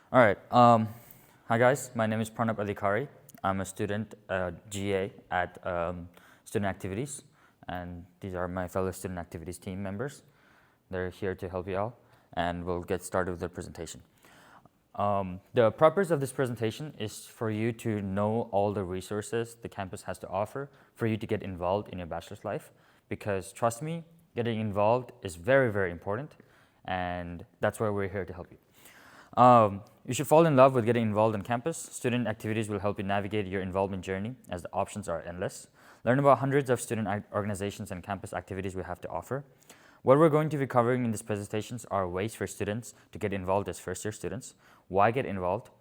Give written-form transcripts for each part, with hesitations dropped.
All right. Hi guys, my name is Pranab Adhikari. I'm a student GA at Student Activities, and these are my fellow Student Activities team members. They're here to help you out, and we'll get started with the presentation. The purpose of this presentation is for you to know all the resources the campus has to offer for you to get involved in your bachelor's life, because trust me, getting involved is very, very important, and that's why we're here to help you. You should fall in love with getting involved on campus. Student activities will help you navigate your involvement journey, as the options are endless. Learn about hundreds of student organizations and campus activities we have to offer. What we're going to be covering in these presentations are ways for students to get involved as first-year students, why get involved,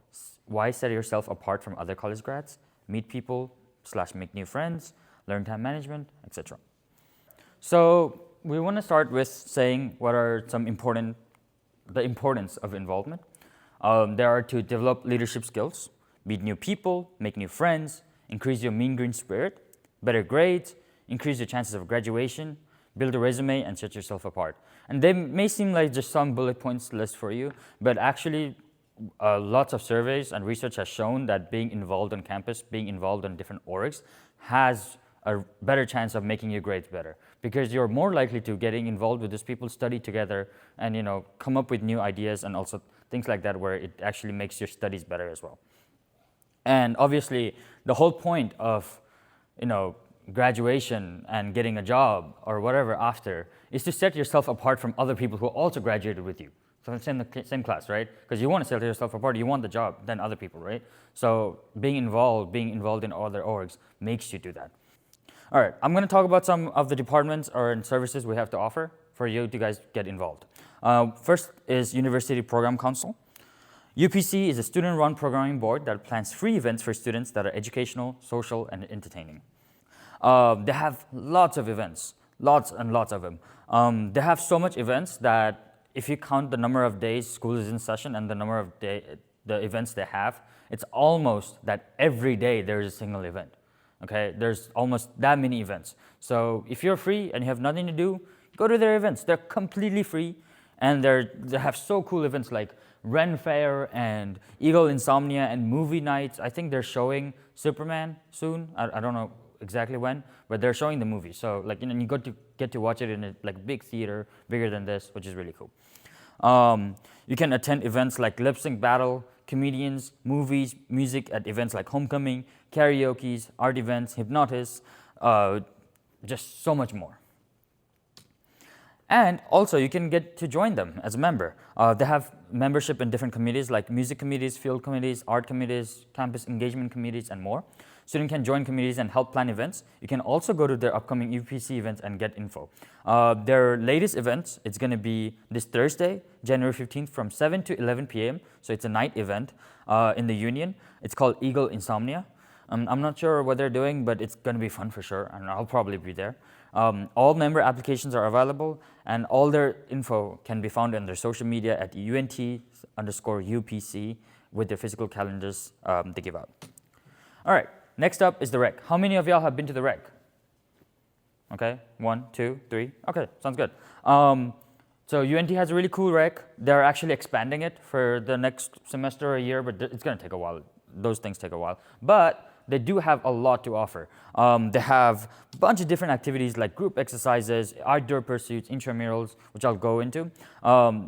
why set yourself apart from other college grads, meet people / make new friends, learn time management, etc. So we want to start with saying what are the importance of involvement. There are to develop leadership skills, meet new people, make new friends, increase your mean green spirit, better grades, increase your chances of graduation, build a resume, and set yourself apart. And they may seem like just some bullet points list for you, but actually lots of surveys and research has shown that being involved on campus, being involved in different orgs has a better chance of making your grades better, because you're more likely to getting involved with these people, study together, and come up with new ideas, and also things like that, where it actually makes your studies better as well. And obviously, the whole point of graduation and getting a job or whatever after is to set yourself apart from other people who also graduated with you. So it's in the same class, right? Because you want to set yourself apart, you want the job than other people, right? So being involved in other orgs makes you do that. All right, I'm going to talk about some of the departments or services we have to offer for you to guys get involved. First is University Program Council. UPC is a student-run programming board that plans free events for students that are educational, social, and entertaining. They have lots of events, lots and lots of them. They have so much events that if you count the number of days school is in session and the number of the events they have, it's almost that every day there is a single event. Okay, there's almost that many events. So if you're free and you have nothing to do, go to their events. They're completely free, and they have so cool events like Ren Fair and Eagle Insomnia and movie nights. I think they're showing Superman soon. I don't know exactly when, but they're showing the movie. So you get to watch it in a big theater, bigger than this, which is really cool. You can attend events like lip sync battle, comedians, movies, music at events like homecoming, karaoke's, art events, hypnotists, just so much more. And also, you can get to join them as a member. They have membership in different committees like music committees, field committees, art committees, campus engagement committees, and more. Students can join committees and help plan events. You can also go to their upcoming UPC events and get info. Their latest events, it's going to be this Thursday, January 15th from 7 to 11 p.m. So it's a night event in the Union. It's called Eagle Insomnia. I'm not sure what they're doing, but it's going to be fun for sure, and I'll probably be there. All member applications are available, and all their info can be found on their social media at UNT_UPC with their physical calendars they give out. All right, next up is the rec. How many of y'all have been to the rec? Okay, 1, 2, 3. Okay, sounds good. So UNT has a really cool rec. They're actually expanding it for the next semester or a year, but it's going to take a while. Those things take a while. But they do have a lot to offer. They have a bunch of different activities like group exercises, outdoor pursuits, intramurals, which I'll go into.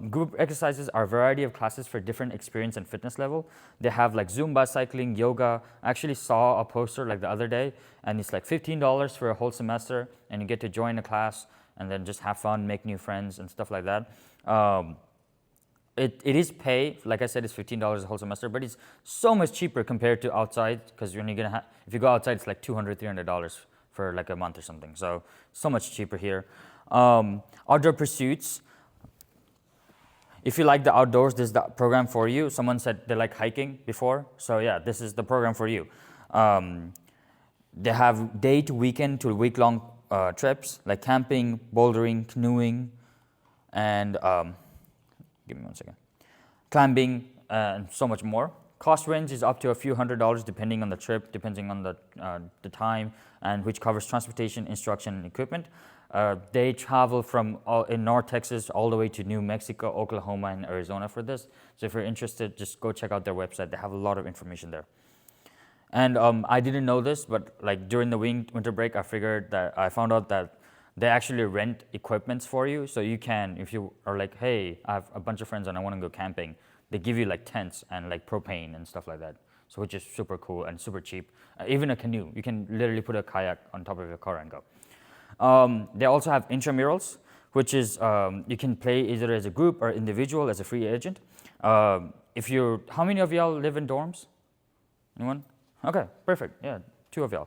Group exercises are a variety of classes for different experience and fitness level. They have like Zumba, cycling, yoga. I actually saw a poster like the other day, and it's like $15 for a whole semester, and you get to join a class and then just have fun, make new friends, and stuff like that. It is pay, like I said, it's $15 a whole semester, but it's so much cheaper compared to outside, because if you go outside, it's like $200, $300 for like a month or something. So much cheaper here. Outdoor pursuits. If you like the outdoors, this is the program for you. Someone said they like hiking before, so yeah, this is the program for you. They have day to weekend to week-long trips like camping, bouldering, canoeing, and give me 1 second. Climbing, and so much more. Cost range is up to a few $100s depending on the trip, depending on the time, and which covers transportation, instruction, and equipment. They travel from in North Texas all the way to New Mexico, Oklahoma, and Arizona for this. So if you're interested, just go check out their website. They have a lot of information there. And I didn't know this, but like during the winter break, I found out that they actually rent equipments for you. So you can, if you are like, hey, I have a bunch of friends and I want to go camping, they give you like tents and like propane and stuff like that. So which is super cool and super cheap. Even a canoe, you can literally put a kayak on top of your car and go. They also have intramurals, which is you can play either as a group or individual as a free agent. How many of y'all live in dorms? Anyone? Okay, perfect. Yeah, 2 of y'all.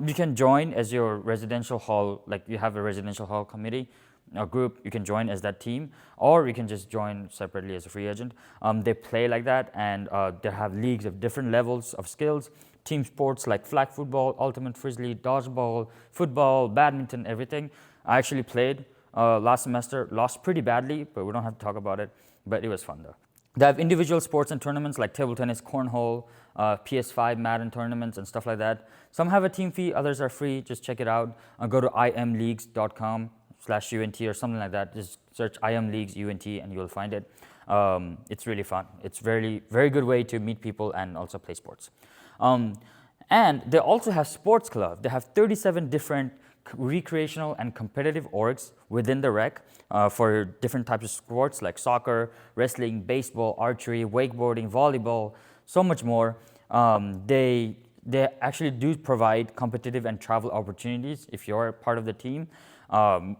You can join as your residential hall, like you have a residential hall committee, a group, you can join as that team, or you can just join separately as a free agent. They play like that, and they have leagues of different levels of skills, team sports like flag football, ultimate frisbee, dodgeball, football, badminton, everything. I actually played last semester, lost pretty badly, but we don't have to talk about it, but it was fun though. They have individual sports and tournaments like table tennis, cornhole, PS5, Madden tournaments, and stuff like that. Some have a team fee, others are free. Just check it out. Go to imleagues.com/UNT or something like that. Just search imleagues UNT and you'll find it. It's really fun. It's very, very good way to meet people and also play sports. And they also have sports club. They have 37 different recreational and competitive orgs within the rec for different types of sports like soccer, wrestling, baseball, archery, wakeboarding, volleyball, so much more. They actually do provide competitive and travel opportunities if you're a part of the team.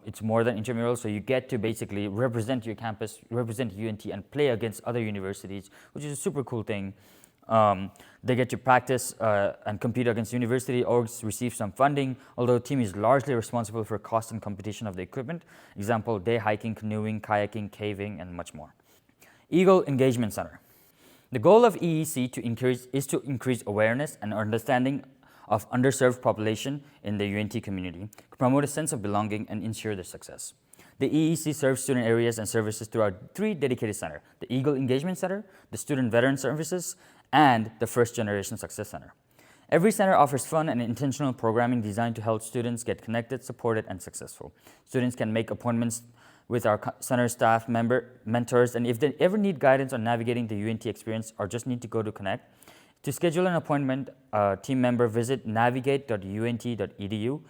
It's more than intramural, so you get to basically represent your campus, represent UNT, and play against other universities, which is a super cool thing. They get to practice and compete against university orgs, receive some funding, although the team is largely responsible for cost and competition of the equipment. Example, day hiking, canoeing, kayaking, caving, and much more. Eagle Engagement Center. The goal of EEC is to increase awareness and understanding of underserved population in the UNT community, promote a sense of belonging, and ensure their success. The EEC serves student areas and services through our 3 dedicated centers: the Eagle Engagement Center, the Student Veteran Services, and the First Generation Success Center. Every center offers fun and intentional programming designed to help students get connected, supported, and successful. Students can make appointments with our center staff mentors, and if they ever need guidance on navigating the UNT experience or just need to go to connect, to schedule an appointment, team member visit navigate.unt.edu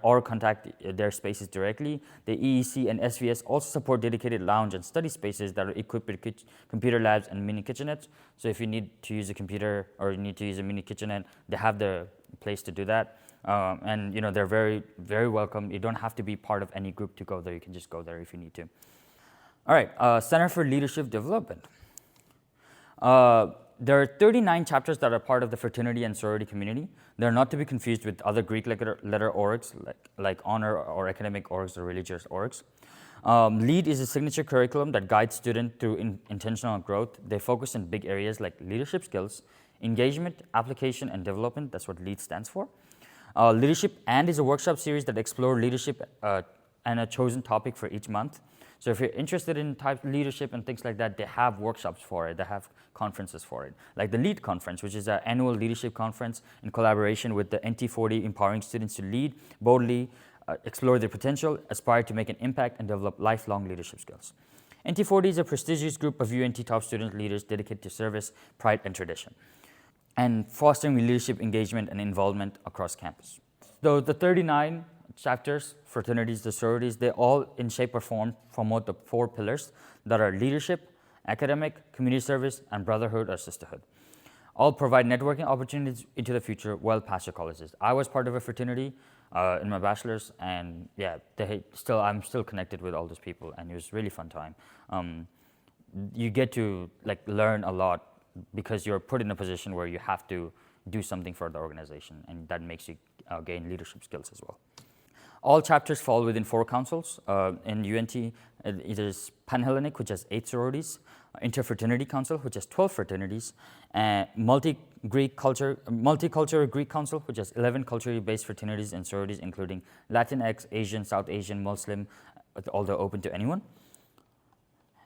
or contact their spaces directly. The EEC and SVS also support dedicated lounge and study spaces that are equipped with computer labs and mini kitchenettes. So if you need to use a computer or you need to use a mini kitchenette, they have the place to do that. And they're very, very welcome. You don't have to be part of any group to go there. You can just go there if you need to. All right, Center for Leadership Development. There are 39 chapters that are part of the fraternity and sorority community. They're not to be confused with other Greek letter orgs like honor or academic orgs or religious orgs. LEAD is a signature curriculum that guides students through intentional growth. They focus on big areas like leadership skills, engagement, application, and development. That's what LEAD stands for. Leadership and is a workshop series that explore leadership and a chosen topic for each month. So if you're interested in leadership and things like that, they have workshops for it. They have conferences for it. Like the LEAD conference, which is an annual leadership conference in collaboration with the NT40, empowering students to lead boldly, explore their potential, aspire to make an impact, and develop lifelong leadership skills. NT40 is a prestigious group of UNT top student leaders dedicated to service, pride, and tradition, and fostering leadership engagement and involvement across campus. So the 39 chapters, fraternities, the sororities, they all in shape or form promote the 4 pillars that are leadership, academic, community service, and brotherhood or sisterhood. All provide networking opportunities into the future well past your colleges. I was part of a fraternity in my bachelor's, and yeah, I'm still connected with all those people, and it was a really fun time. You get to learn a lot because you're put in a position where you have to do something for the organization, and that makes you gain leadership skills as well. All chapters fall within 4 councils. In UNT, it is Panhellenic, which has 8 sororities, Interfraternity Council, which has 12 fraternities, and Multicultural Greek Council, which has 11 culturally based fraternities and sororities, including Latinx, Asian, South Asian, Muslim, although open to anyone.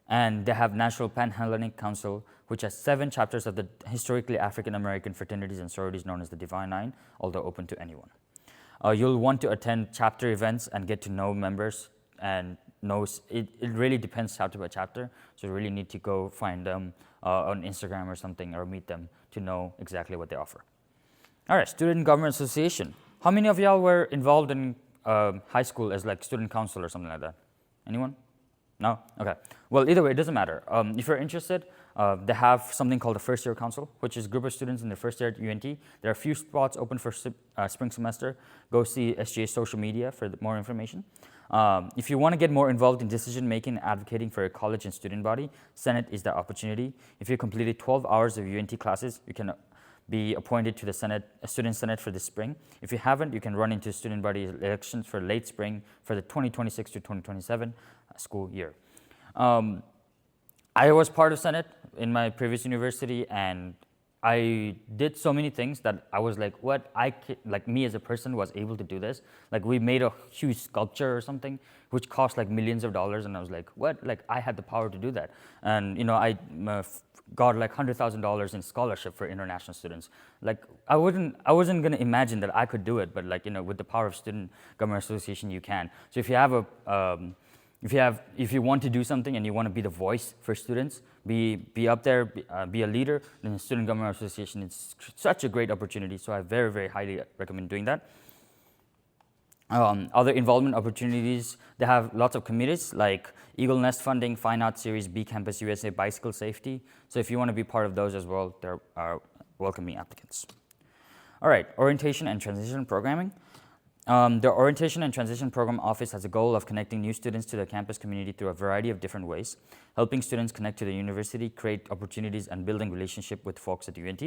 And they have National Panhellenic Council, which has 7 chapters of the historically African American fraternities and sororities known as the Divine Nine, although open to anyone. You'll want to attend chapter events and get to know members, and it really depends chapter by chapter, so you really need to go find them on Instagram or something, or meet them to know exactly what they offer. All right, Student Government Association. How many of y'all were involved in high school as like student council or something like that? Anyone? No? Okay. Well, either way, it doesn't matter. If you're interested, they have something called the first year council, which is a group of students in the first year at UNT. There are a few spots open for spring semester. Go see SGA's social media for more information. If you want to get more involved in decision making and advocating for your college and student body, Senate is the opportunity. If you completed 12 hours of UNT classes, you can be appointed to the Student Senate for this spring. If you haven't, you can run into student body elections for late spring for the 2026 to 2027 school year. I was part of Senate in my previous university, and I did so many things that I was like, what, like me as a person was able to do this. Like we made a huge sculpture or something, which cost like millions of dollars, and I was like, what, like I had the power to do that. And I got like $100,000 in scholarship for international students. Like I wasn't gonna imagine that I could do it, but like, with the power of Student Government Association, you can. So if you have if you want to do something and you want to be the voice for students, be up there, be a leader, then the Student Government Association is such a great opportunity. So I very, very highly recommend doing that. Other involvement opportunities, they have lots of committees like Eagle Nest Funding, Fine Arts Series, B Campus USA, Bicycle Safety. So if you want to be part of those as well, there are welcoming applicants. All right, orientation and transition programming. The Orientation and Transition Program Office has a goal of connecting new students to the campus community through a variety of different ways, helping students connect to the university, create opportunities, and building relationship with folks at UNT.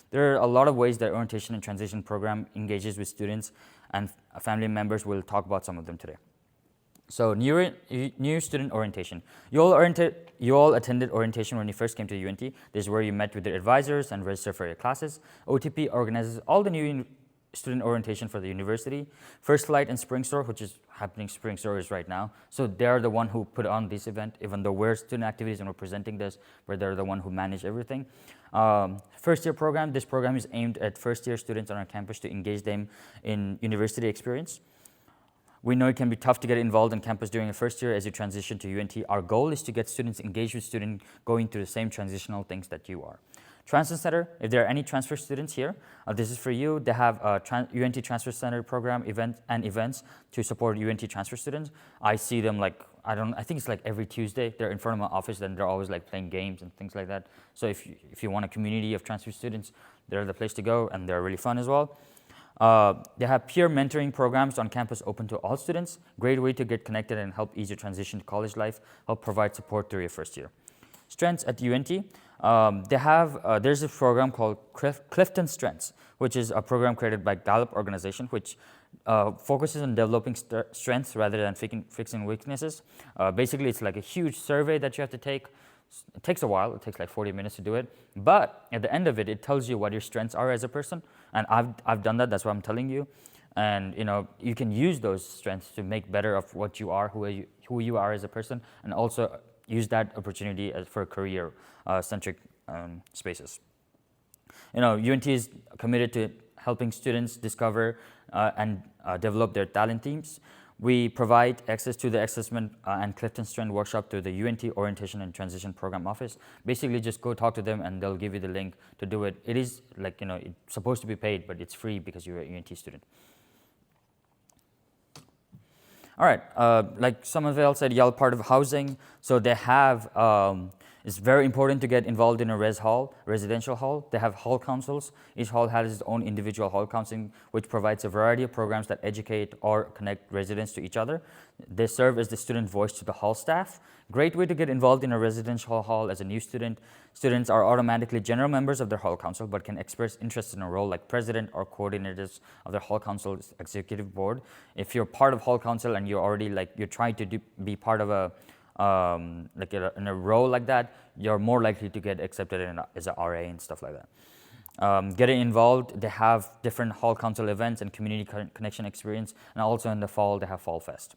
There are a lot of ways that Orientation and Transition Program engages with students, and family members. Will talk about some of them today. So new student orientation. You all attended orientation when you first came to UNT. This is where you met with your advisors and registered for your classes. OTP organizes all the new student orientation for the university. First Light and Spring Store, which is happening, Spring Store is right now. So they're the one who put on this event, even though we're student activities and we're presenting this, but they're the one who manage everything. First year program, this program is aimed at first year students on our campus to engage them in university experience. We know it can be tough to get involved in campus during the first year as you transition to UNT. Our goal is to get students engaged with students going through the same transitional things that you are. Transfer Center, if there are any transfer students here, this is for you. They have a UNT Transfer Center program events to support UNT transfer students. I see them like, I think it's like every Tuesday. They're in front of my office, and they're always like playing games and things like that. So if you want a community of transfer students, they're the place to go, and they're really fun as well. They have peer mentoring programs on campus open to all students. Great way to get connected and help ease your transition to college life, help provide support through your first year. Strengths at UNT. There's a program called Clifton Strengths, which is a program created by Gallup organization, which focuses on developing strengths rather than fixing weaknesses. Basically, it's like a huge survey that you have to take. It takes a while. It takes like 40 minutes to do it. But at the end of it, it tells you what your strengths are as a person. And I've done that. That's what I'm telling you. And you can use those strengths to make better of what you are, who you are as a person, and also use that opportunity for career centric spaces. UNT is committed to helping students discover and develop their talent teams. We provide access to the assessment and Clifton Strength workshop through the UNT Orientation and Transition Program Office. Basically, just go talk to them and they'll give you the link to do it. It is like, it's supposed to be paid, but it's free because you're a UNT student. All right, like some of y'all said, y'all part of housing. So they have, it's very important to get involved in a residential hall. They have hall councils. Each hall has its own individual hall council, which provides a variety of programs that educate or connect residents to each other. They serve as the student voice to the hall staff. Great way to get involved in a residential hall as a new student. Students are automatically general members of their hall council, but can express interest in a role like president or coordinators of their hall council's executive board. If you're part of hall council and you're already you're trying to be part of a in a role like that, you're more likely to get accepted as an RA and stuff like that. Getting involved, they have different hall council events and community connection experience, and also in the fall, they have Fall Fest.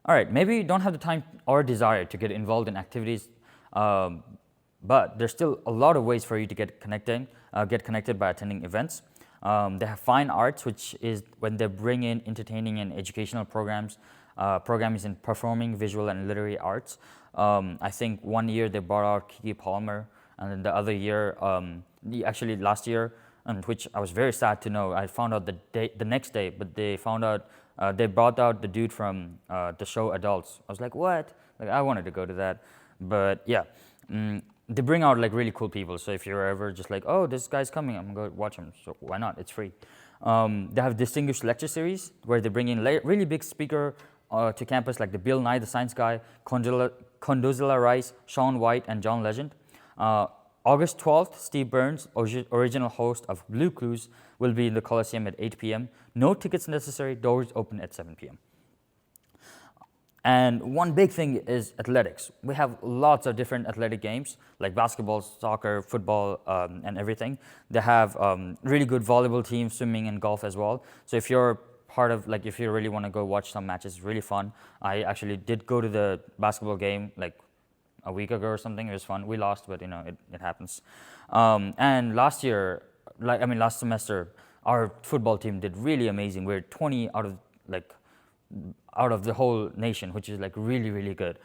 All right, maybe you don't have the time or desire to get involved in activities, but there's still a lot of ways for you to get connected by attending events. They have fine arts, which is when they bring in entertaining and educational programs. Programs in performing, visual, and literary arts. I think one year they brought out Kiki Palmer, and then the other year, actually last year, and which I was very sad to know. I found out the next day, but they found out they brought out the dude from the show Adults. I was like, what? Like, I wanted to go to that, but yeah. They bring out like really cool people. So if you're ever just like, oh, this guy's coming, I'm gonna go watch him. So why not? It's free. They have distinguished lecture series where they bring in really big speaker to campus, like the Bill Nye the Science Guy, Condoleezza Rice, Shaun White, and John Legend. August 12th, Steve Burns, original host of Blue Clues, will be in the Coliseum at 8 p.m. No tickets necessary. Doors open at 7 p.m. And one big thing is athletics. We have lots of different athletic games like basketball, soccer, football, and everything. They have really good volleyball teams, swimming, and golf as well. So if you're part of, like, if you really want to go watch some matches, it's really fun. I actually did go to the basketball game like a week ago or something. It was fun. We lost, but it happens. And last semester, our football team did really amazing. We're 20 out of the whole nation, which is like really good.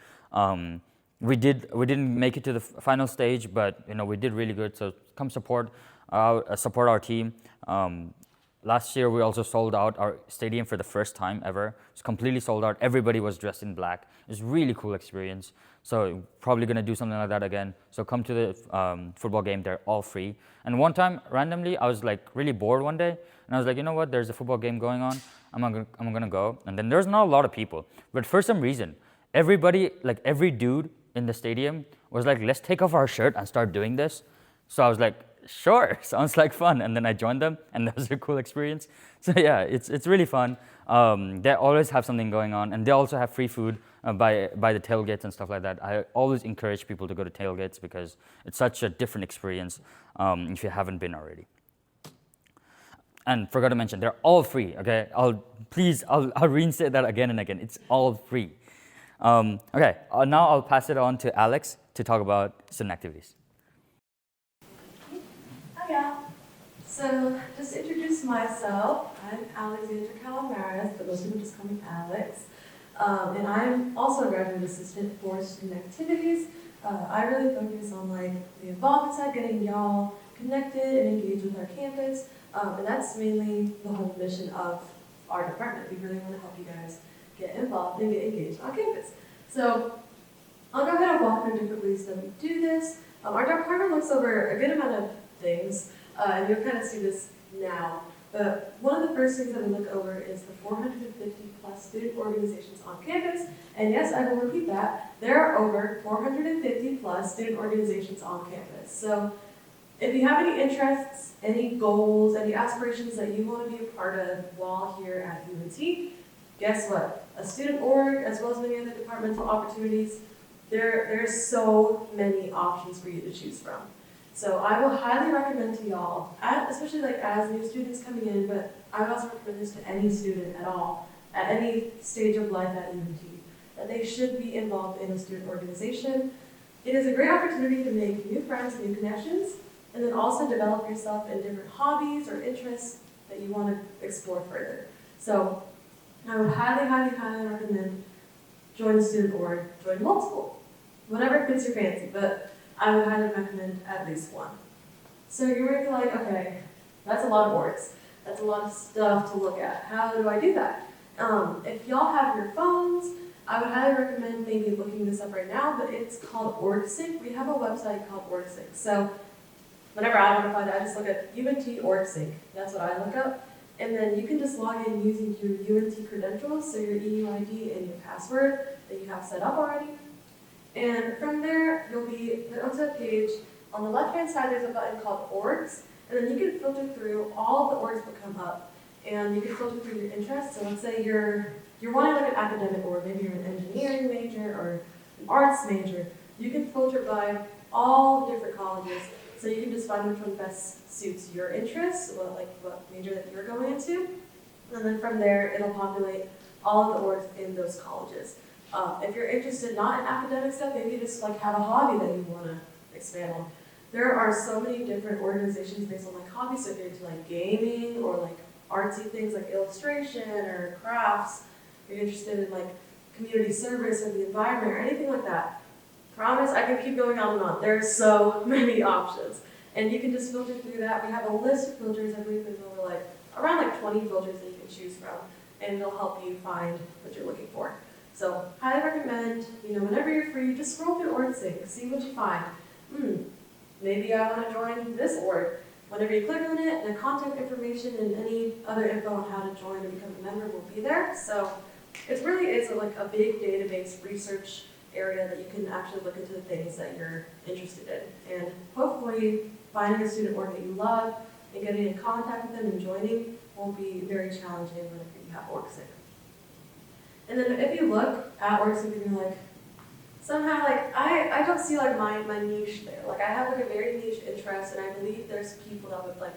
We didn't make it to the final stage, but we did really good. So come support our team. Last year we also sold out our stadium for the first time ever. It's completely sold out. Everybody was dressed in black. It was a really cool experience. So probably gonna do something like that again. So come to the football game. They're all free. And one time, randomly, I was like really bored one day, and I was like, you know what? There's a football game going on. I'm gonna go. And then there's not a lot of people, but for some reason, everybody, like every dude in the stadium, was like, let's take off our shirt and start doing this. So I was like, sure, sounds like fun. And then I joined them, and that was a cool experience. So yeah, it's really fun. They always have something going on, and they also have free food by the tailgates and stuff like that. I always encourage people to go to tailgates because it's such a different experience if you haven't been already. And forgot to mention, they're all free. Okay, I'll reinstate that again and again. It's all free. Okay, now I'll pass it on to Alex to talk about student activities. Hiya. So just to introduce myself, I'm Alexandra Calamaris, but most people just call me Alex. And I'm also a graduate assistant for student activities. I really focus on the involvement side, getting y'all connected and engaged with our campus. And that's mainly the whole mission of our department. We really want to help you guys get involved and get engaged on campus. So I'll go ahead and walk through different ways that we do this. Our department looks over a good amount of things, and you'll kind of see this now. But one of the first things that we look over is the 450 plus student organizations on campus. And yes, I will repeat that. There are over 450 plus student organizations on campus. So if you have any interests, any goals, any aspirations that you want to be a part of while here at UNT, guess what? A student org, as well as many other departmental opportunities, there's so many options for you to choose from. So I will highly recommend to y'all, especially as new students coming in, but I would also recommend this to any student at all, at any stage of life at UNT, that they should be involved in a student organization. It is a great opportunity to make new friends, new connections, and then also develop yourself in different hobbies or interests that you want to explore further. So I would highly recommend join the student org, join multiple, whatever fits your fancy, but I would highly recommend at least one. So you're going to be like, okay, that's a lot of orgs. That's a lot of stuff to look at. How do I do that? If y'all have your phones, I would highly recommend maybe looking this up right now, but it's called OrgSync. We have a website called OrgSync. So whenever I want to find it, I just look at UNT OrgSync. That's what I look up. And then you can just log in using your UNT credentials, so your EUID and your password that you have set up already. And from there, you'll be put onto a page. On the left-hand side, there's a button called Orgs, and then you can filter through all of the orgs that come up. And you can filter through your interests. So let's say you're wanting an academic org, maybe you're an engineering major or an arts major. You can filter by all the different colleges, so you can just find which one best suits your interests, what major that you're going into. And then from there, it'll populate all of the orgs in those colleges. If you're interested not in academic stuff, maybe you just have a hobby that you want to expand on. there are so many different organizations based on like hobbies. So if you're into like gaming or like artsy things like illustration or crafts, if you're interested in like community service or the environment or anything like that, promise I can keep going on and on. There are so many options. And you can just filter through that. We have a list of filters. I believe there's over like around like 20 filters that you can choose from, and it'll help you find what you're looking for. So highly recommend, whenever you're free, just scroll through OrgSync, see what you find. Maybe I want to join this org. Whenever you click on it, the contact information and any other info on how to join or become a member will be there. So it really is like a big database research area that you can actually look into the things that you're interested in. And hopefully finding a student org that you love and getting in contact with them and joining won't be very challenging whenever you have OrgSync. And then if you look at OrgSync and you're like, somehow like, I don't see like my niche there. Like I have like a very niche interest and I believe there's people that would like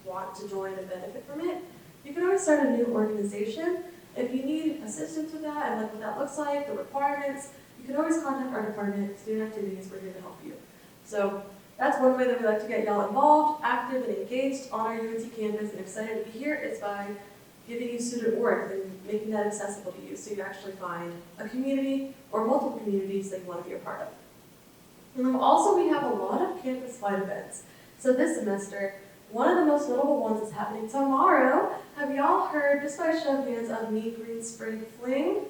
want to join and benefit from it. You can always start a new organization. If you need assistance with that and like what that looks like, the requirements, you can always contact our department, Student Activities, we're here to help you. So that's one way that we like to get y'all involved, active and engaged on our UNT campus and excited to be here is by giving you student orgs and making that accessible to you so you actually find a community or multiple communities that you want to be a part of. And then also we have a lot of campus-wide events. So this semester, one of the most notable ones is happening tomorrow. Have y'all heard, just by a show of hands, of Mean Green Spring Fling?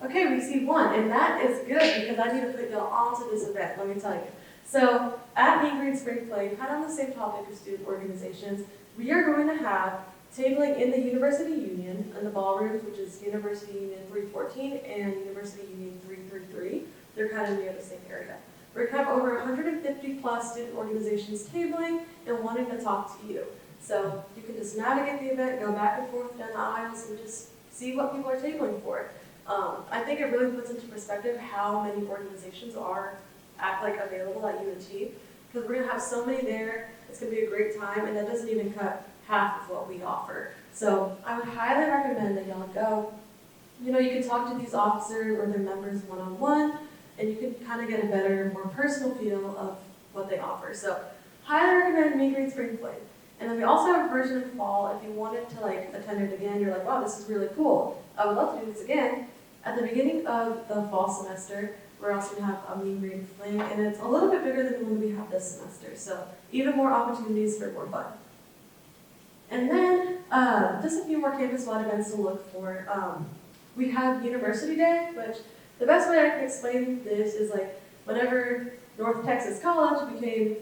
Okay, we see one, and that is good because I need to put y'all onto this event, let me tell you. So at Mean Green Spring Fling, kind of on the same topic of student organizations, we are going to have tabling in the University Union in the ballrooms, which is University Union 314 and University Union 333. They're kind of near the same area. We're going to have over 150 plus student organizations tabling and wanting to talk to you. So you can just navigate the event, go back and forth down the aisles, and just see what people are tabling for. I think it really puts into perspective how many organizations are available at UNT, because we're going to have so many there. It's going to be a great time, and that doesn't even cut half of what we offer. So I would highly recommend that y'all go. You can talk to these officers or their members one-on-one, and you can kind of get a better, more personal feel of what they offer. So highly recommend Mean Green Spring Fling. And then we also have a version in fall. If you wanted to attend it again, you're like, wow, this is really cool. I would love to do this again. At the beginning of the fall semester, we're also going to have a Mean Green Fling, and it's a little bit bigger than the one we have this semester. So even more opportunities for more fun. And then just a few more campus-wide events to look for. We have University Day, which the best way I can explain this is like whenever North Texas College became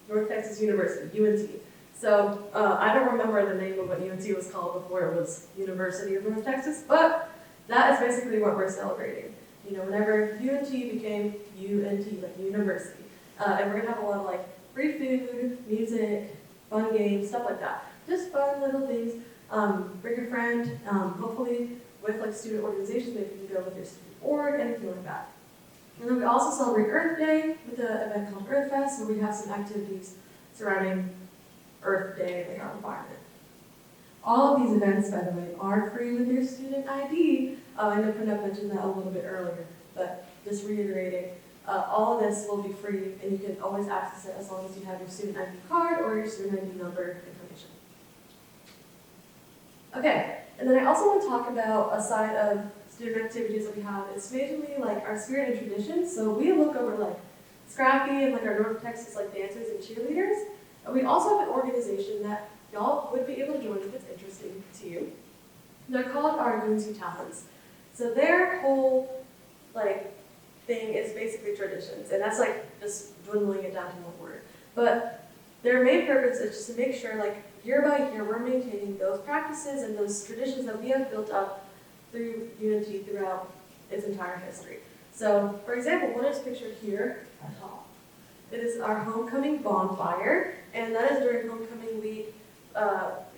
North Texas University, UNT. So I don't remember the name of what UNT was called before it was University of North Texas, but that is basically what we're celebrating. Whenever UNT became UNT, like university. And we're gonna have a lot of free food, music, fun games, stuff like that. Just fun little things. Bring a friend, hopefully with student organizations, maybe you can go with your student org, anything like that. And then we also celebrate Earth Day with an event called Earth Fest, where we have some activities surrounding Earth Day, like our environment. All of these events, by the way, are free with your student ID. I know Pranav mentioned that a little bit earlier, but just reiterating, all of this will be free, and you can always access it as long as you have your student ID card or your student ID number information. Okay, and then I also want to talk about a side of student activities that we have. It's basically our spirit and traditions. So we look over Scrappy and our North Texas dancers and cheerleaders. And we also have an organization that y'all would be able to join if it's interesting to you. They're called our UNT Talents. So their whole thing is basically traditions, and that's just dwindling it down to one word. But their main purpose is just to make sure year by year we're maintaining those practices and those traditions that we have built up through UNT throughout its entire history. So for example, one is pictured here at top. It is our homecoming bonfire, and that is during homecoming week.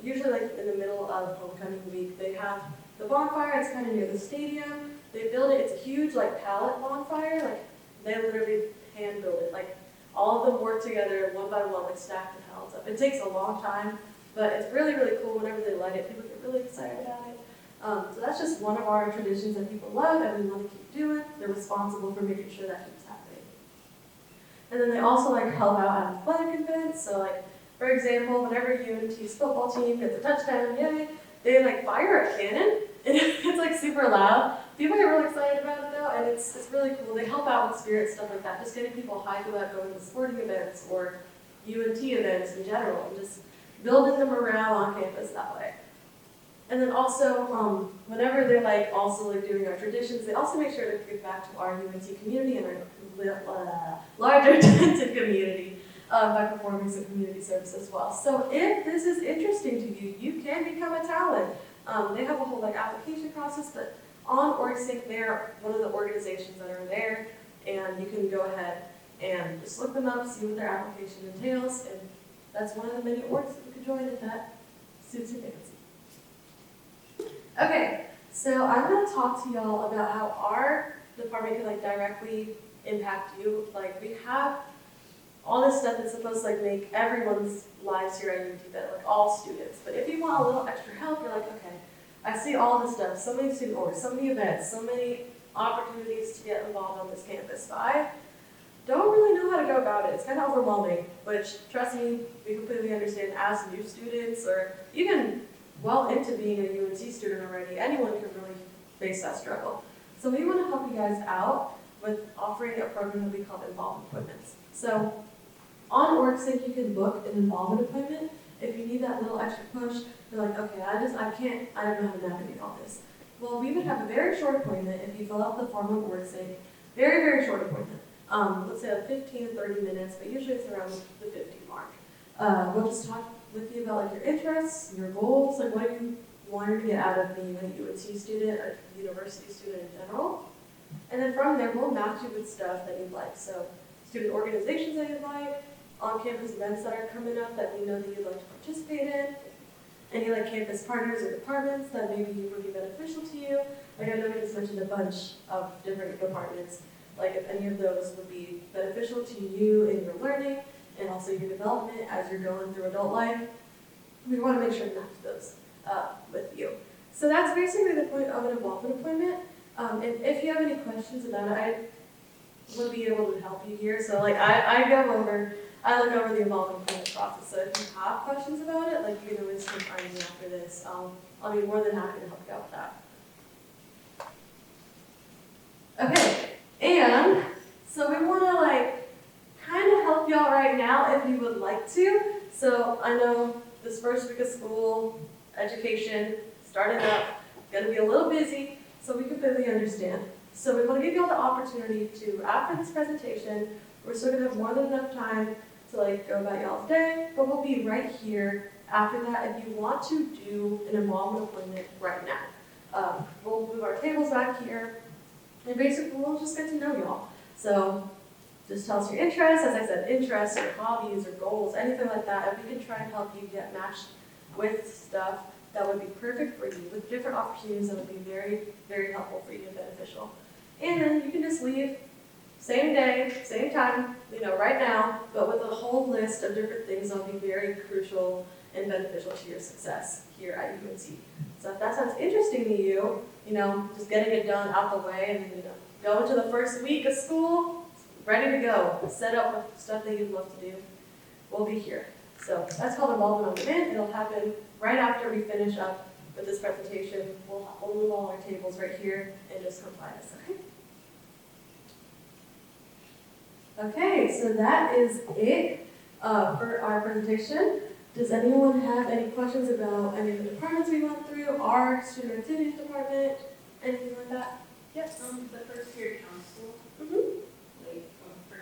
Usually in the middle of homecoming week, they have the bonfire. It's kind of near the stadium. They build it. It's a huge pallet bonfire. They literally hand build it. All of them work together one by one, stack the pallets up. It takes a long time, but it's really, really cool. Whenever they light it, people get really excited about it. So that's just one of our traditions that people love and we want to keep doing. They're responsible for making sure that keeps happening. And then they also like help out at athletic events. So like, for example, whenever UNT's football team gets a touchdown, yay, they like fire a cannon, and it's like super loud. People get really excited about it though, and it's really cool. They help out with spirit, stuff like that, just getting people hyped about going to sporting events or UNT events in general, and just building the morale on campus that way. And then also, whenever they're like also like doing our traditions, they also make sure to give back to our UNT community and our larger attended community by performing some community service as well. So if this is interesting to you, you can become a talent. They have a whole like application process, but on OrgSync, they're one of the organizations that are there, and you can go ahead and just look them up, see what their application entails, and that's one of the many orgs that you can join if that suits your fancy. Okay, so I'm going to talk to y'all about how our department can like directly impact you. Like we have all this stuff that's supposed to like make everyone's lives here at UNT better, like all students. But if you want a little extra help, you're like, okay, I see all this stuff, so many student orgs, so many events, so many opportunities to get involved on this campus. But I don't really know how to go about it. It's kind of overwhelming, which trust me, we completely understand as new students or even well into being a UNC student already, anyone can really face that struggle. So we want to help you guys out with offering a program that we call involvement appointments. So on OrgSync, you can book an involvement appointment. If you need that little extra push, you're like, okay, I don't know how to navigate all this. Well, we would have a very short appointment if you fill out the form on OrgSync. Very, very short appointment. Let's say like 15 to 30 minutes, but usually it's around the 50 mark. We'll just talk with you about like your interests, your goals, like what you want to get out of being a UNC student, a university student in general. And then from there, we'll match you with stuff that you'd like. So student organizations that you'd like, on-campus events that are coming up that we know that you'd like to participate in, any like campus partners or departments that maybe would be beneficial to you. Like I know we just mentioned a bunch of different departments. Like if any of those would be beneficial to you in your learning and also your development as you're going through adult life, we want to make sure to match those with you. So that's basically the point of an involvement appointment. And if you have any questions about it, I would be able to help you here. So like I look over the involvement appointment process. So if you have questions about it, like you can always come find me after this. I'll be more than happy to help you out with that. Okay, and so we want to like kind of help y'all right now if you would like to. So I know this first week of school, education, starting up, gonna be a little busy, so we completely understand. So we want to give y'all the opportunity to, after this presentation, we're still gonna have more than enough time to like go about y'all's day, but we'll be right here after that if you want to do an involvement appointment right now. We'll move our tables back here, and basically we'll just get to know y'all. So just tell us your interests, as I said, interests or hobbies or goals, anything like that. If we can try and help you get matched with stuff that would be perfect for you, with different opportunities that would be very, very helpful for you and beneficial. And then you can just leave same day, same time, right now, but with a whole list of different things that will be very crucial and beneficial to your success here at UNC. So if that sounds interesting to you, just getting it done out the way and then, go into the first week of school, ready to go, set up with stuff that you'd love to do, we'll be here. So that's called Involvement on Demand. It'll happen right after we finish up with this presentation. We'll move all our tables right here and just come find us, okay? Okay, so that is it for our presentation. Does anyone have any questions about any of the departments we went through, our student activities department, anything like that? Yes. The first year council, like, for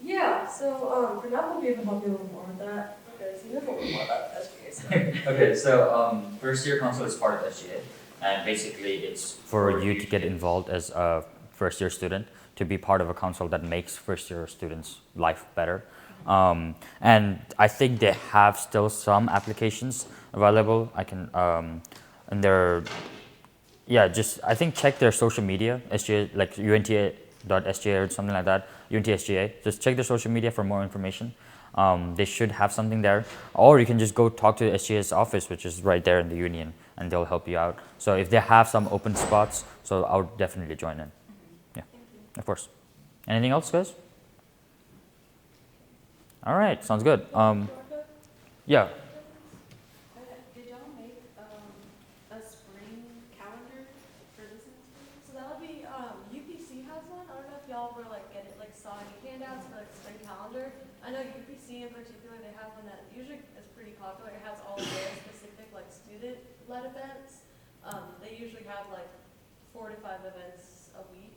Yeah, so Pranav will be able to help you a little more with that, because he knows a little more about SGA stuff. Okay, so first year council is part of SGA, and basically it's for you to get involved as a first year student, to be part of a council that makes first year students' life better. And I think they have still some applications available. I can, and they're, I think check their social media, SGA, like UNT.SGA or something like that, UNT SGA. Just check their social media for more information. They should have something there. Or you can just go talk to the SGA's office, which is right there in the union, and they'll help you out. So if they have some open spots, so I would definitely join in. Yeah, of course. Anything else, guys? All right, sounds good. Yeah. Did y'all make a spring calendar for this semester? So that'll be, UPC has one. I don't know if y'all were like saw any handouts for like spring calendar. I know UPC in particular, they have one that usually is pretty popular. It has all of their specific like student-led events. They usually have like 4 to 5 events a week.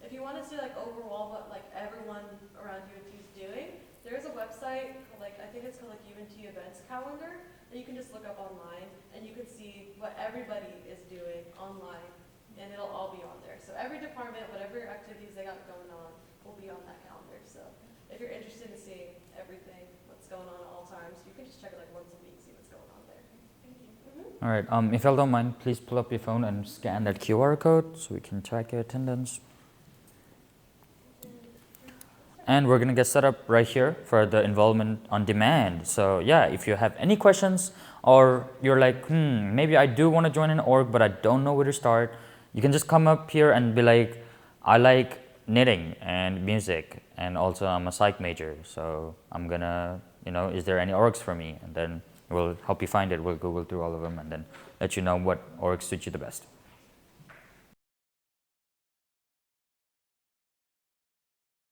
If you want to see like overall what like everyone around UNT is doing, there is a website called, I think it's called like UNT Events Calendar that you can just look up online and you can see what everybody is doing online and it'll all be on there. So every department, whatever activities they got going on, will be on that calendar. So if you're interested in seeing everything, what's going on at all times, you can just check it like once a week, see what's going on there. Thank you. All right, if y'all don't mind, please pull up your phone and scan that QR code so we can track your attendance. And we're gonna get set up right here for the involvement on demand. So yeah, if you have any questions or you're like, maybe I do wanna join an org, but I don't know where to start, you can just come up here and be like, I like knitting and music, and also I'm a psych major, so I'm gonna, is there any orgs for me? And then we'll help you find it. We'll Google through all of them and then let you know what orgs suit you the best.